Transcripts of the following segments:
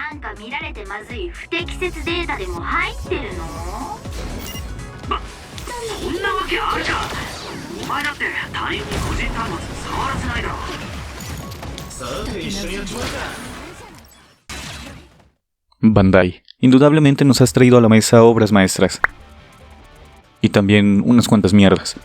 なんか見られてまずい不適切データでも入ってるの？そんなわけあるか。お前だって他人に個人端末触らせないだろ。さて一緒にやっちまうか。Bandai, indudablemente nos has traído a la mesa obras maestras. Y también unas cuantas mierdas.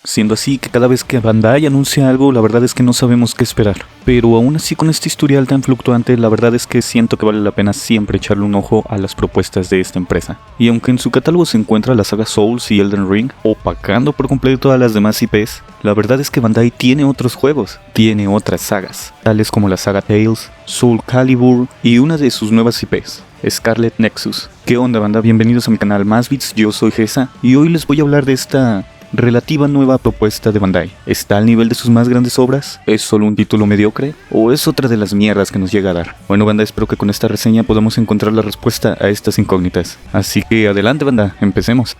Siendo así que cada vez que Bandai anuncia algo, la verdad es que no sabemos qué esperar. Pero aún así, con este historial tan fluctuante, la verdad es que siento que vale la pena siempre echarle un ojo a las propuestas de esta empresa. Y aunque en su catálogo se encuentra la saga Souls y Elden Ring, opacando por completo a las demás IPs, la verdad es que Bandai tiene otros juegos, tiene otras sagas, tales como la saga Tales, Soul Calibur y una de sus nuevas IPs, Scarlet Nexus. ¿Qué onda, banda? Bienvenidos a mi canal Masbits, yo soy Gesa, y hoy les voy a hablar de esta relativa nueva propuesta de Bandai. ¿Está al nivel de sus más grandes obras? ¿Es solo un título mediocre? ¿O es otra de las mierdas que nos llega a dar? Bueno, banda, espero que con esta reseña podamos encontrar la respuesta a estas incógnitas. Así que adelante, banda, empecemos.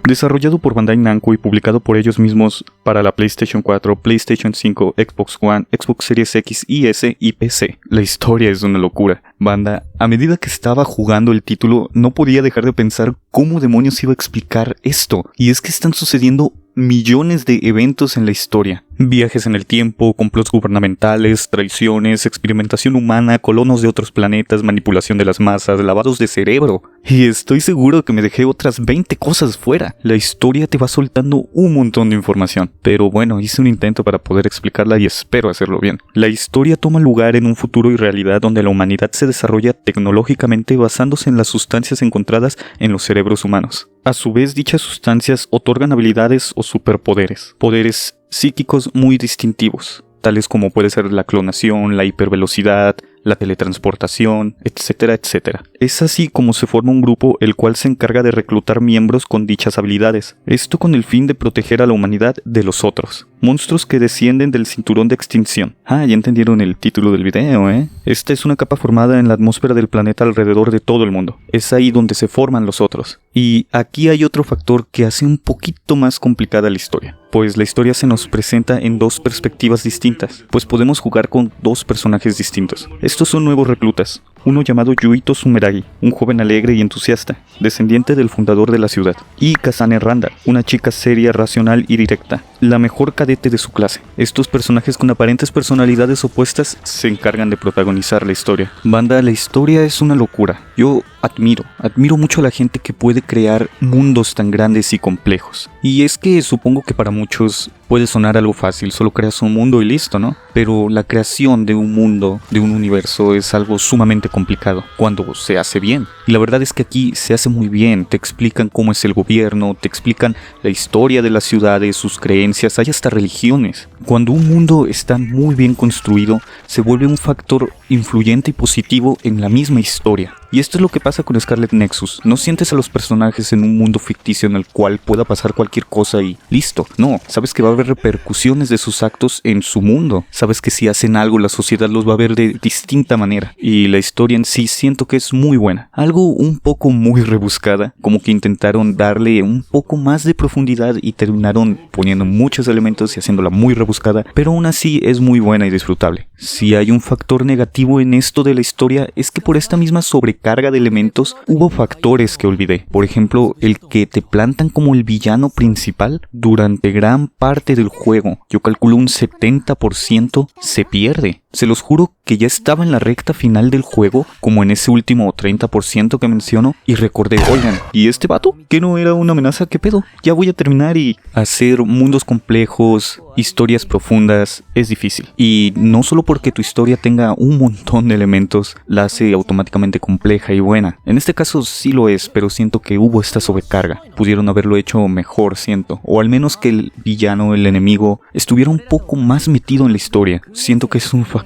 Desarrollado por Bandai Namco y publicado por ellos mismos para la PlayStation 4, PlayStation 5, Xbox One, Xbox Series X y S y PC. La historia es una locura. Banda, a medida que estaba jugando el título, no podía dejar de pensar cómo demonios iba a explicar esto. Y es que están sucediendo millones de eventos en la historia. Viajes en el tiempo, complots gubernamentales, traiciones, experimentación humana, colonos de otros planetas, manipulación de las masas, lavados de cerebro. Y estoy seguro que me dejé otras 20 cosas fuera. La historia te va soltando un montón de información. Pero bueno, hice un intento para poder explicarla y espero hacerlo bien. La historia toma lugar en un futuro y realidad donde la humanidad se desarrolla tecnológicamente basándose en las sustancias encontradas en los cerebros humanos. A su vez, dichas sustancias otorgan habilidades o superpoderes, poderes psíquicos muy distintivos, tales como puede ser la clonación, la hipervelocidad, la teletransportación, etcétera, etcétera. Es así como se forma un grupo el cual se encarga de reclutar miembros con dichas habilidades, esto con el fin de proteger a la humanidad de los otros, monstruos que descienden del cinturón de extinción. Ah, ya entendieron el título del video, ¿eh? Esta es una capa formada en la atmósfera del planeta alrededor de todo el mundo. Es ahí donde se forman los otros. Y aquí hay otro factor que hace un poquito más complicada la historia, pues la historia se nos presenta en dos perspectivas distintas, pues podemos jugar con dos personajes distintos. Estos son nuevos reclutas, uno llamado Yuito Sumeragi, un joven alegre y entusiasta, descendiente del fundador de la ciudad, y Kazane Randall, una chica seria, racional y directa, la mejor cadete de su clase. Estos personajes con aparentes personalidades opuestas se encargan de protagonizar la historia. Banda, la historia es una locura. Yo admiro mucho a la gente que puede crear mundos tan grandes y complejos. Y es que supongo que para muchos puede sonar algo fácil, solo creas un mundo y listo, ¿no? Pero la creación de un mundo, de un universo, es algo sumamente complicado cuando se hace bien. Y la verdad es que aquí se hace muy bien. Te explican cómo es el gobierno, te explican la historia de las ciudades, sus creencias, hay hasta religiones. Cuando un mundo está muy bien construido, se vuelve un factor influyente y positivo en la misma historia. Y esto es lo que pasa con Scarlet Nexus. No sientes a los personajes en un mundo ficticio en el cual pueda pasar cualquier cosa y listo. No, sabes que va a haber repercusiones de sus actos en su mundo. Sabes que si hacen algo, la sociedad los va a ver de distinta manera. Y la historia en sí siento que es muy buena. Algo un poco muy rebuscada, como que intentaron darle un poco más de profundidad y terminaron poniendo muchos elementos y haciéndola muy rebuscada, pero aún así es muy buena y disfrutable. Si hay un factor negativo en esto de la historia, es que por esta misma sobrecarga de elementos hubo factores que olvidé. Por ejemplo, el que te plantan como el villano principal durante gran parte del juego. Yo calculo un 70% se pierde. Se los juro que ya estaba en la recta final del juego, como en ese último 30% que menciono, y recordé, oigan, ¿y este vato? ¿Que no era una amenaza? ¿Qué pedo? Ya voy a terminar y hacer mundos complejos, historias profundas, es difícil. Y no solo porque tu historia tenga un montón de elementos, la hace automáticamente compleja y buena. En este caso sí lo es, pero siento que hubo esta sobrecarga. Pudieron haberlo hecho mejor, siento. O al menos que el villano, el enemigo, estuviera un poco más metido en la historia. Siento que es un factor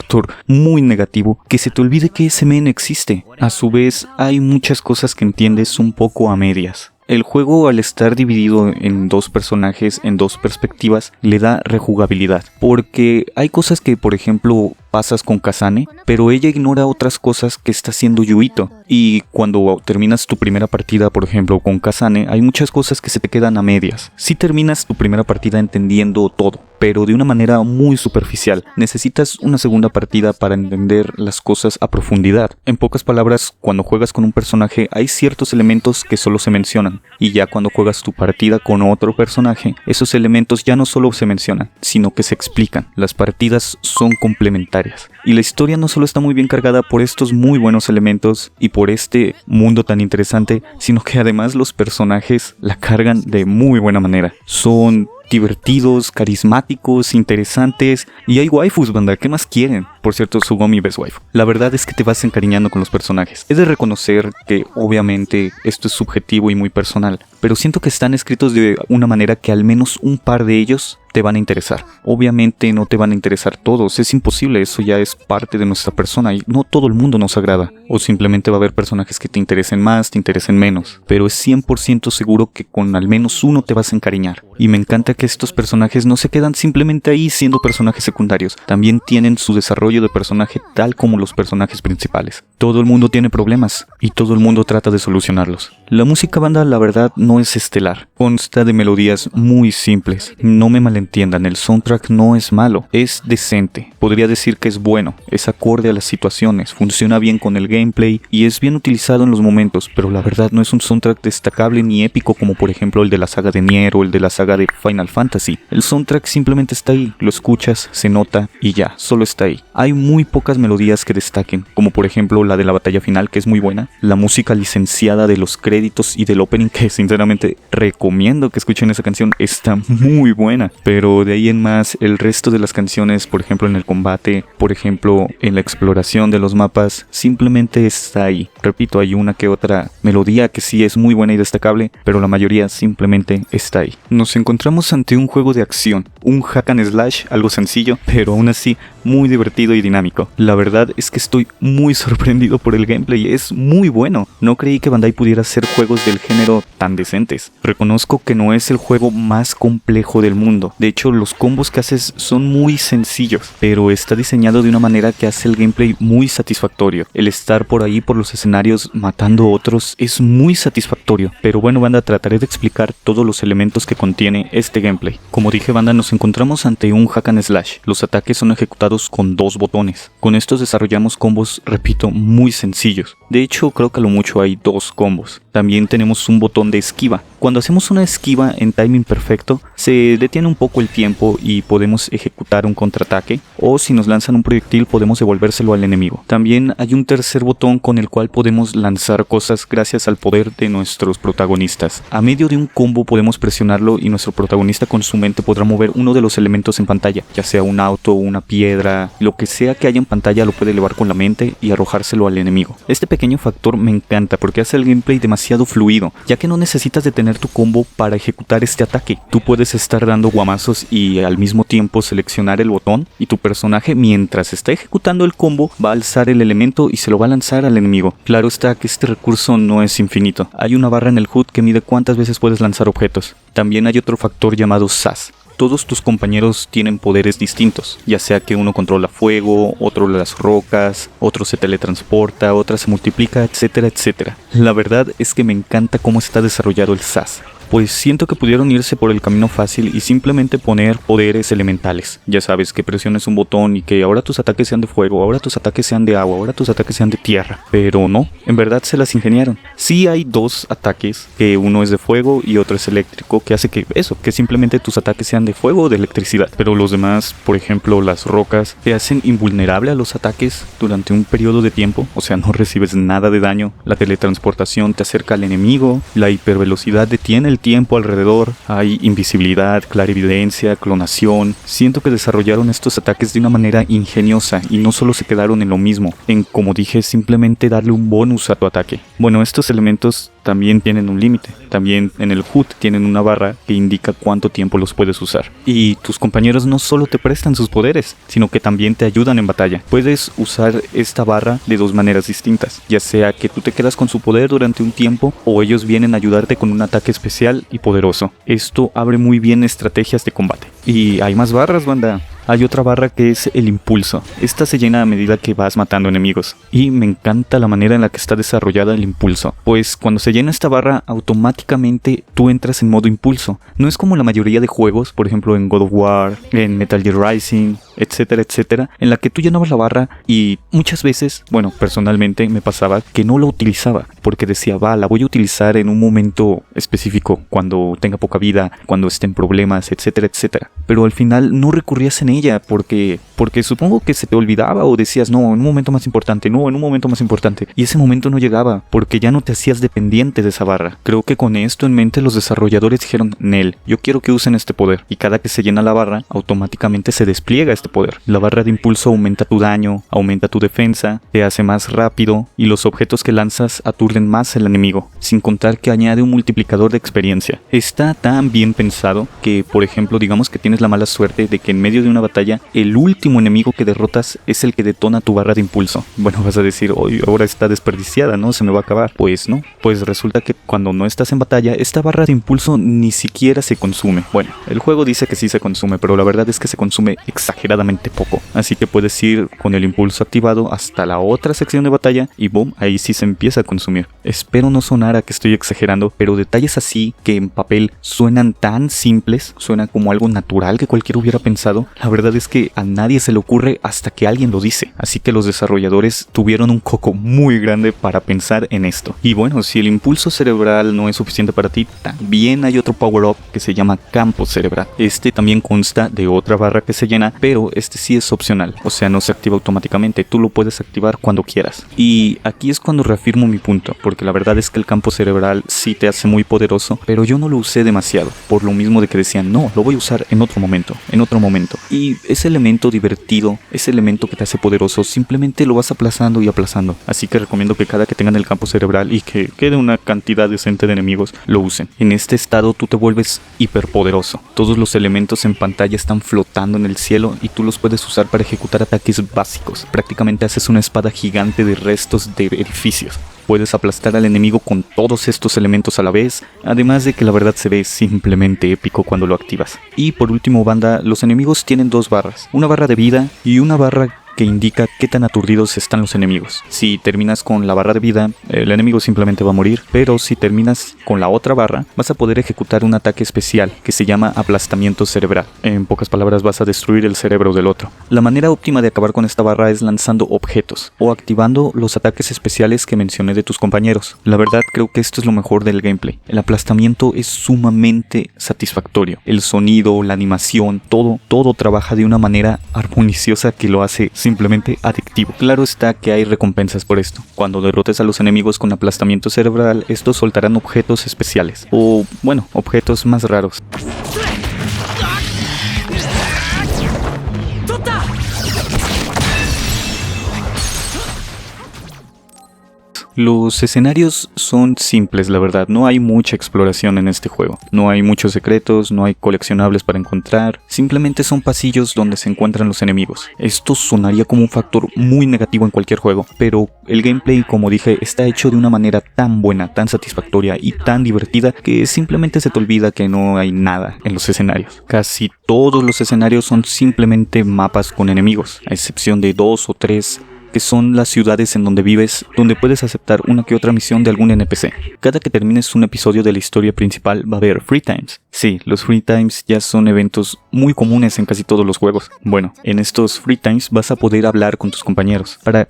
muy negativo que se te olvide que ese men existe. A su vez, hay muchas cosas que entiendes un poco a medias. El juego, al estar dividido en dos personajes, en dos perspectivas, le da rejugabilidad. Porque hay cosas que, por ejemplo, pasas con Kazane, pero ella ignora otras cosas que está haciendo Yuito. Y cuando terminas tu primera partida, por ejemplo, con Kazane, hay muchas cosas que se te quedan a medias. Sí terminas tu primera partida entendiendo todo, pero de una manera muy superficial. Necesitas una segunda partida para entender las cosas a profundidad. En pocas palabras, cuando juegas con un personaje hay ciertos elementos que solo se mencionan, y ya cuando juegas tu partida con otro personaje, esos elementos ya no solo se mencionan, sino que se explican. Las partidas son complementarias. Y la historia no solo está muy bien cargada por estos muy buenos elementos y por este mundo tan interesante, sino que además los personajes la cargan de muy buena manera. Son divertidos, carismáticos, interesantes, y hay waifus, banda, ¿qué más quieren? Por cierto, Sugomi ves waifu. La verdad es que te vas encariñando con los personajes. Es de reconocer que obviamente esto es subjetivo y muy personal, pero siento que están escritos de una manera que al menos un par de ellos te van a interesar. Obviamente no te van a interesar todos, es imposible, eso ya es parte de nuestra persona y no todo el mundo nos agrada. O simplemente va a haber personajes que te interesen más, te interesen menos, pero es 100% seguro que con al menos uno te vas a encariñar. Y me encanta que estos personajes no se quedan simplemente ahí siendo personajes secundarios, también tienen su desarrollo de personaje tal como los personajes principales. Todo el mundo tiene problemas y todo el mundo trata de solucionarlos. La música, banda, la verdad no es estelar, consta de melodías muy simples. No me malentiendan, el soundtrack no es malo, es decente. Podría decir que es bueno, es acorde a las situaciones, funciona bien con el gameplay y es bien utilizado en los momentos, pero la verdad no es un soundtrack destacable ni épico como por ejemplo el de la saga de Nier o el de la saga de Final Fantasy. El soundtrack simplemente está ahí, lo escuchas, se nota y ya, solo está ahí. Hay muy pocas melodías que destaquen, como por ejemplo la de la batalla final, que es muy buena, la música licenciada de los créditos y del opening, que sinceramente recomiendo que escuchen esa canción, está muy buena, pero de ahí en más el resto de las canciones, por ejemplo en el combate, por ejemplo en la exploración de los mapas, simplemente está ahí. Repito, hay una que otra melodía que sí es muy buena y destacable, pero la mayoría simplemente está ahí. Nos encontramos ante un juego de acción, un hack and slash, algo sencillo, pero aún así muy divertido y dinámico. La verdad es que estoy muy sorprendido por el gameplay, es muy bueno. No creí que Bandai pudiera hacer juegos del género tan decentes. Reconozco que no es el juego más complejo del mundo, de hecho los combos que haces son muy sencillos, pero está diseñado de una manera que hace el gameplay muy satisfactorio. El estar por ahí por los escenarios matando a otros es muy satisfactorio. Pero bueno, banda, trataré de explicar todos los elementos que contiene este gameplay. Como dije, banda, nos encontramos ante un hack and slash. Los ataques son ejecutados con 2 botones. Con estos desarrollamos combos, repito, muy sencillos. De hecho, creo que a lo mucho hay 2 combos. También tenemos un botón de esquiva. Cuando hacemos una esquiva en timing perfecto, se detiene un poco el tiempo y podemos ejecutar un contraataque, o si nos lanzan un proyectil podemos devolvérselo al enemigo. También hay un tercer botón con el cual podemos lanzar cosas gracias al poder de nuestros protagonistas. A medio de un combo podemos presionarlo y nuestro protagonista con su mente podrá mover uno de los elementos en pantalla, ya sea un auto, una piedra, lo que sea que haya en pantalla lo puede elevar con la mente y arrojárselo al enemigo. Este pequeño factor me encanta porque hace el gameplay demasiado fluido, ya que no necesitas detener tu combo para ejecutar este ataque. Tú puedes estar dando guamazos y al mismo tiempo seleccionar el botón, y tu personaje mientras está ejecutando el combo va a alzar el elemento y se lo va a lanzar al enemigo. Claro está que este recurso no es infinito. Hay una barra en el HUD que mide cuántas veces puedes lanzar objetos. También hay otro factor llamado SAS. Todos tus compañeros tienen poderes distintos, ya sea que uno controla fuego, otro las rocas, otro se teletransporta, otra se multiplica, etcétera, etcétera. La verdad es que me encanta cómo está desarrollado el SAS, pues siento que pudieron irse por el camino fácil y simplemente poner poderes elementales. Ya sabes, que presiones un botón y que ahora tus ataques sean de fuego, ahora tus ataques sean de agua, ahora tus ataques sean de tierra. Pero no, en verdad se las ingeniaron. Sí hay 2 ataques, que uno es de fuego y otro es eléctrico, que hace que simplemente tus ataques sean de fuego o de electricidad. Pero los demás, por ejemplo las rocas, te hacen invulnerable a los ataques durante un periodo de tiempo, o sea, no recibes nada de daño. La teletransportación te acerca al enemigo, la hipervelocidad detiene el tiempo alrededor, hay invisibilidad, clarividencia, clonación. Siento que desarrollaron estos ataques de una manera ingeniosa y no solo se quedaron en lo mismo, en, como dije, simplemente darle un bonus a tu ataque. Bueno, estos elementos también tienen un límite. También en el HUD tienen una barra que indica cuánto tiempo los puedes usar. Y tus compañeros no solo te prestan sus poderes, sino que también te ayudan en batalla. Puedes usar esta barra de 2 maneras distintas, ya sea que tú te quedas con su poder durante un tiempo o ellos vienen a ayudarte con un ataque especial y poderoso. Esto abre muy bien estrategias de combate. Y hay más barras, banda. Hay otra barra que es el impulso. Esta se llena a medida que vas matando enemigos. Y me encanta la manera en la que está desarrollada el impulso. Pues cuando se llena esta barra, automáticamente tú entras en modo impulso. No es como la mayoría de juegos, por ejemplo en God of War, en Metal Gear Rising, etcétera, etcétera, en la que tú llenabas la barra y muchas veces, bueno, personalmente me pasaba que no la utilizaba. Porque decía, la voy a utilizar en un momento específico, cuando tenga poca vida, cuando esté en problemas, etcétera, etcétera. Pero al final no recurrías en ella porque supongo que se te olvidaba o decías, no, en un momento más importante, y ese momento no llegaba porque ya no te hacías dependiente de esa barra. Creo que con esto en mente los desarrolladores dijeron, Nel, yo quiero que usen este poder, y cada que se llena la barra automáticamente se despliega este poder. La barra de impulso aumenta tu daño, aumenta tu defensa, te hace más rápido y los objetos que lanzas aturden más al enemigo, sin contar que añade un multiplicador de experiencia. Está tan bien pensado que, por ejemplo, digamos que tienes la mala suerte de que en medio de una batalla, el último enemigo que derrotas es el que detona tu barra de impulso. Bueno, vas a decir, oye, ahora está desperdiciada, ¿no? Se me va a acabar. Pues no, pues resulta que cuando no estás en batalla, esta barra de impulso ni siquiera se consume. Bueno, el juego dice que sí se consume, pero la verdad es que se consume exageradamente poco. Así que puedes ir con el impulso activado hasta la otra sección de batalla y boom, ahí sí se empieza a consumir. Espero no sonar a que estoy exagerando, pero detalles así que en papel suenan tan simples, suenan como algo natural que cualquiera hubiera pensado. La verdad es que a nadie se le ocurre hasta que alguien lo dice. Así que los desarrolladores tuvieron un coco muy grande para pensar en esto. Y bueno, si el impulso cerebral no es suficiente para ti, también hay otro power-up que se llama campo cerebral. Este también consta de otra barra que se llena, pero este sí es opcional. O sea, no se activa automáticamente. Tú lo puedes activar cuando quieras. Y aquí es cuando reafirmo mi punto, porque la verdad es que el campo cerebral sí te hace muy poderoso, pero yo no lo usé demasiado. Por lo mismo de que decían, no, lo voy a usar en otro momento. Y ese elemento divertido, ese elemento que te hace poderoso, simplemente lo vas aplazando y aplazando. Así que recomiendo que cada que tengan el campo cerebral y que quede una cantidad decente de enemigos, lo usen. En este estado tú te vuelves hiperpoderoso. Todos los elementos en pantalla están flotando en el cielo y tú los puedes usar para ejecutar ataques básicos. Prácticamente haces una espada gigante de restos de edificios. Puedes aplastar al enemigo con todos estos elementos a la vez, además de que la verdad se ve simplemente épico cuando lo activas. Y por último, banda, los enemigos tienen dos barras, una barra de vida y una barra que indica qué tan aturdidos están los enemigos. Si terminas con la barra de vida, el enemigo simplemente va a morir, pero si terminas con la otra barra, vas a poder ejecutar un ataque especial que se llama aplastamiento cerebral. En pocas palabras, vas a destruir el cerebro del otro. La manera óptima de acabar con esta barra es lanzando objetos o activando los ataques especiales que mencioné de tus compañeros. La verdad, creo que esto es lo mejor del gameplay. El aplastamiento es sumamente satisfactorio. El sonido, la animación, todo trabaja de una manera armoniosa que lo hace simplemente adictivo. Claro está que hay recompensas por esto. Cuando derrotes a los enemigos con aplastamiento cerebral, estos soltarán objetos especiales, o bueno, objetos más raros. Los escenarios son simples, la verdad, no hay mucha exploración en este juego. No hay muchos secretos, no hay coleccionables para encontrar, simplemente son pasillos donde se encuentran los enemigos. Esto sonaría como un factor muy negativo en cualquier juego, pero el gameplay, como dije, está hecho de una manera tan buena, tan satisfactoria y tan divertida que simplemente se te olvida que no hay nada en los escenarios. Casi todos los escenarios son simplemente mapas con enemigos, a excepción de 2 o 3 que son las ciudades en donde vives, donde puedes aceptar una que otra misión de algún NPC. Cada que termines un episodio de la historia principal va a haber free times. Sí, los free times ya son eventos muy comunes en casi todos los juegos. Bueno, en estos free times vas a poder hablar con tus compañeros, para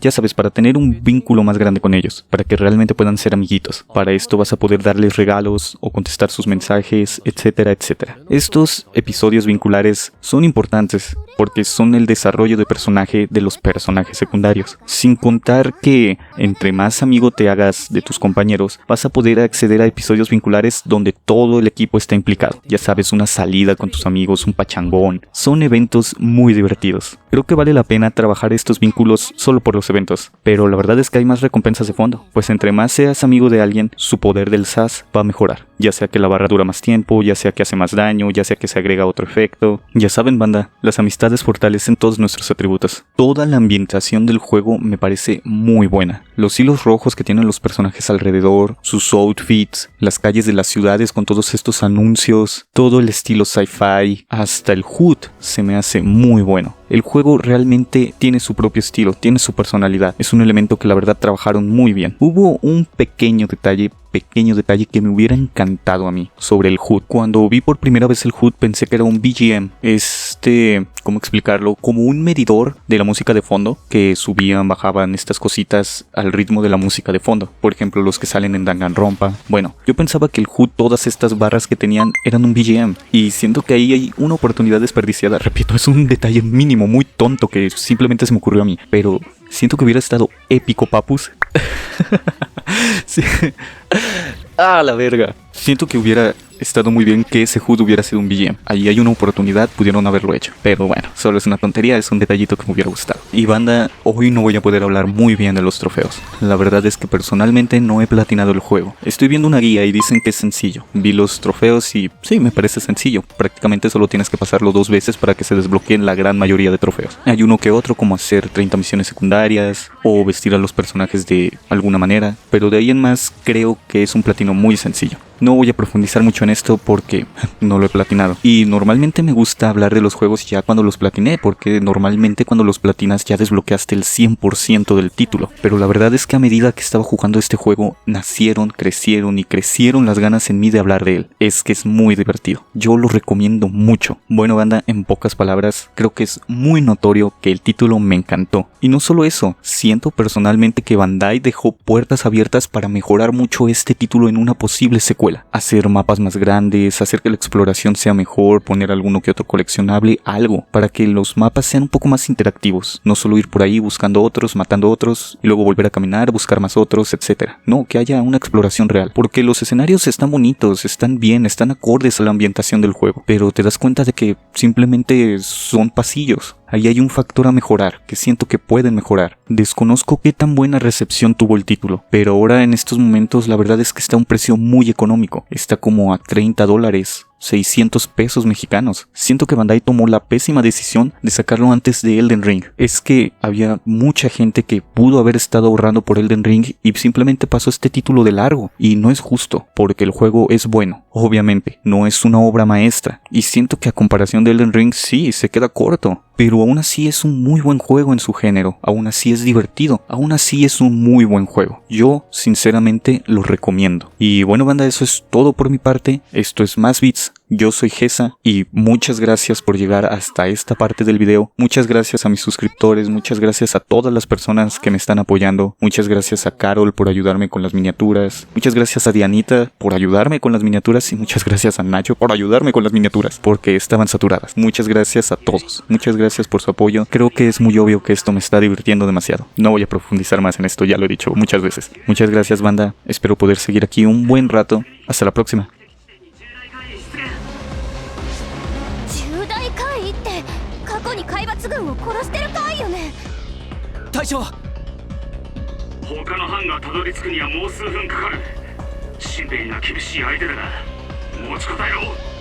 tener un vínculo más grande con ellos, para que realmente puedan ser amiguitos. Para esto vas a poder darles regalos o contestar sus mensajes, etcétera, etcétera. Estos episodios vinculares son importantes porque son el desarrollo de personaje de los personajes secundarios. Sin contar que entre más amigo te hagas de tus compañeros, vas a poder acceder a episodios vinculares donde todo el equipo está implicado. Ya sabes, una salida con tus amigos, un pachangón. Son eventos muy divertidos. Creo que vale la pena trabajar estos vínculos solo por los eventos, pero la verdad es que hay más recompensas de fondo, pues entre más seas amigo de alguien, su poder del SAS va a mejorar. Ya sea que la barra dura más tiempo, ya sea que hace más daño, ya sea que se agrega otro efecto. Ya saben, banda, las amistades fortalecen todos nuestros atributos. Toda la ambientación del juego juego me parece muy buena. Los hilos rojos que tienen los personajes alrededor, sus outfits, las calles de las ciudades con todos estos anuncios, todo el estilo sci-fi, hasta el HUD se me hace muy bueno. El juego realmente tiene su propio estilo, tiene su personalidad. Es un elemento que la verdad trabajaron muy bien. Hubo un pequeño detalle que me hubiera encantado a mí sobre el HUD. Cuando vi por primera vez el HUD pensé que era un BGM. ¿Cómo explicarlo? Como un medidor de la música de fondo que subían, bajaban estas cositas al ritmo de la música de fondo. Por ejemplo, los que salen en Danganronpa. Bueno, yo pensaba que el HUD, todas estas barras que tenían eran un BGM. Y siento que ahí hay una oportunidad desperdiciada. Repito, es un detalle mínimo, muy tonto que simplemente se me ocurrió a mí. Pero siento que hubiera estado épico, papus. Sí. La verga. Siento que hubiera estado muy bien que ese HUD hubiera sido un BGM. Ahí hay una oportunidad, pudieron haberlo hecho. Pero bueno, solo es una tontería, es un detallito que me hubiera gustado. Y banda, hoy no voy a poder hablar muy bien de los trofeos. La verdad es que personalmente no he platinado el juego. Estoy viendo una guía y dicen que es sencillo. Vi los trofeos y sí, me parece sencillo. Prácticamente solo tienes que pasarlo 2 veces para que se desbloqueen la gran mayoría de trofeos. Hay uno que otro, como hacer 30 misiones secundarias o vestir a los personajes de alguna manera. Pero de ahí en más creo que es un platino muy sencillo. No voy a profundizar mucho en esto porque no lo he platinado. Y normalmente me gusta hablar de los juegos ya cuando los platiné, porque normalmente cuando los platinas ya desbloqueaste el 100% del título. Pero la verdad es que a medida que estaba jugando este juego, crecieron las ganas en mí de hablar de él. Es que es muy divertido. Yo lo recomiendo mucho. Bueno, banda, en pocas palabras, creo que es muy notorio que el título me encantó. Y no solo eso, siento personalmente que Bandai dejó puertas abiertas para mejorar mucho este título en una posible secuela. Hacer mapas más grandes, hacer que la exploración sea mejor, poner alguno que otro coleccionable, algo, para que los mapas sean un poco más interactivos. No solo ir por ahí buscando otros, matando otros, y luego volver a caminar, buscar más otros, etc. No, que haya una exploración real. Porque los escenarios están bonitos, están bien, están acordes a la ambientación del juego. Pero te das cuenta de que simplemente son pasillos. Ahí hay un factor a mejorar, que siento que pueden mejorar. Desconozco qué tan buena recepción tuvo el título, pero ahora en estos momentos la verdad es que está a un precio muy económico. Está como a $30, 600 pesos mexicanos. Siento que Bandai tomó la pésima decisión de sacarlo antes de Elden Ring. Es que había mucha gente que pudo haber estado ahorrando por Elden Ring y simplemente pasó este título de largo. Y no es justo, porque el juego es bueno. Obviamente, no es una obra maestra. Y siento que a comparación de Elden Ring sí, se queda corto. Pero aún así es un muy buen juego en su género, aún así es divertido, aún así es un muy buen juego. Yo, sinceramente, lo recomiendo. Y bueno, banda, eso es todo por mi parte. Esto es Más Beats. Yo soy Gesa y muchas gracias por llegar hasta esta parte del video. Muchas gracias a mis suscriptores, muchas gracias a todas las personas que me están apoyando. Muchas gracias a Carol por ayudarme con las miniaturas. Muchas gracias a Dianita por ayudarme con las miniaturas y muchas gracias a Nacho por ayudarme con las miniaturas porque estaban saturadas. Muchas gracias a todos. Muchas gracias por su apoyo. Creo que es muy obvio que esto me está divirtiendo demasiado. No voy a profundizar más en esto, ya lo he dicho muchas veces. Muchas gracias, banda. Espero poder seguir aquí un buen rato. Hasta la próxima. 重大怪異って過去に海抜軍を殺してる怪異よね。隊長、他の班がたどり着くにはもう数分かかる。新兵が厳しい相手だが持ちこたえろ。